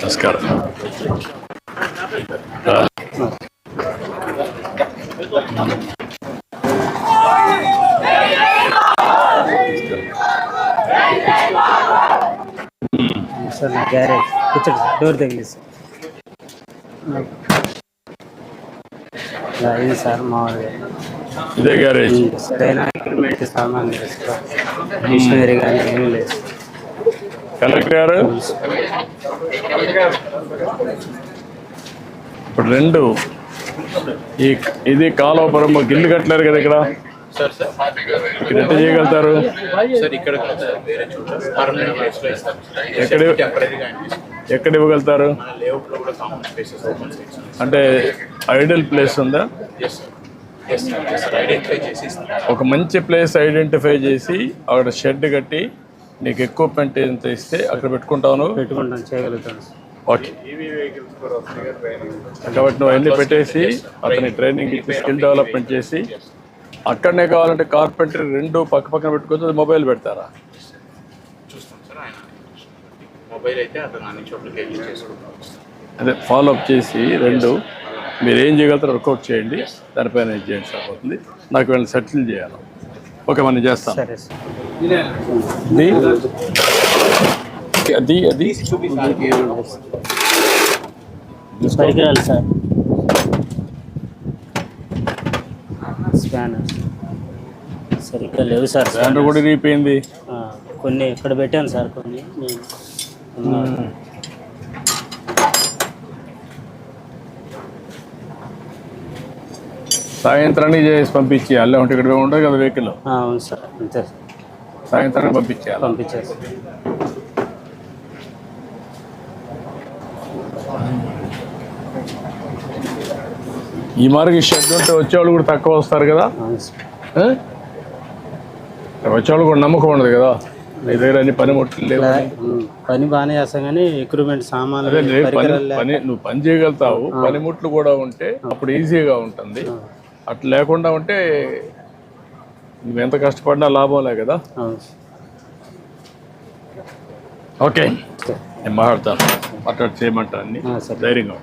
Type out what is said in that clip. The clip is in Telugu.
నమస్కారం. సార్ నా గ్యారేజ్ కూర్చోండి సార్, డోర్ తగిలి సార్. ఇది సార్ మామూలుగా ఇదే గ్యారేజ్. సరైన ఎక్విప్మెంట్ సామాన్ లేదు సార్, మిషనరీ కానీ ఏం లేదు. కలెక్టర్ గారు ఇప్పుడు రెండు ఇది కాలువపురం గిల్లు కట్టలేరు కదా ఇక్కడ, ఇక్కడ ఎట్లా చేయగలుగుతారు? ఎక్కడ ఇవ్వగలుగుతారు? అంటే ఐడియల్ ప్లేస్ ఉందా? ఒక మంచి ప్లేస్ ఐడెంటిఫై చేసి అక్కడ షెడ్ కట్టి నీకు ఎక్విప్మెంట్ ఎంత ఇస్తే అక్కడ పెట్టుకుంటాను. పెట్టుకుంటాను, చేయగలుగుతాను. ఓకే, కాబట్టి నువ్వు అన్నీ పెట్టేసి అతని ట్రైనింగ్ ఇచ్చి స్కిల్ డెవలప్మెంట్ చేసి అక్కడనే కావాలంటే కార్పెంటరీ రెండు పక్క పక్కన పెట్టుకోవచ్చు. మొబైల్ పెడతారా? అదే ఫాలో అప్ చేసి రెండు మీరు ఏం చేయగలుగుతారో వర్కౌట్ చేయండి, దానిపైన ఏం చేయండి సరిపోతుంది. నాకు వీళ్ళని సెటిల్ చేయాలి. ఓకే, మనం చేస్తాం. అది అది పరికరాలు సార్, స్కానర్ సరిగ్గా లేవు సార్. స్కానర్ కూడా ఇరిగిపోయింది. కొన్ని ఇక్కడ పెట్టాను సార్, కొన్ని సాయంత్రానికి చేసి పంపించేయాలి. అంటే ఇక్కడ ఉంటుంది కదా వెహికల్. అవును సార్, అంతే సార్. సాయంత్రానికి పంపించేయాలి. పంపించేసి ఈ మార్గం షెడ్ ఉంటే వచ్చేవాళ్ళు కూడా తక్కువ వస్తారు కదా. వచ్చేవాళ్ళు కూడా నమ్మకం ఉండదు కదా, నీ దగ్గర అన్ని పనిముట్లు లేవు. పని బాగానే చేస్తాం కానీ ఎక్విప్మెంట్ సామాన్లు పని నువ్వు పని చేయగలుగుతావు, పనిముట్లు కూడా ఉంటే అప్పుడు ఈజీగా ఉంటుంది. అట్లా లేకుండా ఉంటే నువ్వు ఎంత కష్టపడినా లాభంలే కదా. ఓకే, నేను మాట్లాడతాను. మాట్లాడి చేయమంటా అన్ని ధైర్యంగా.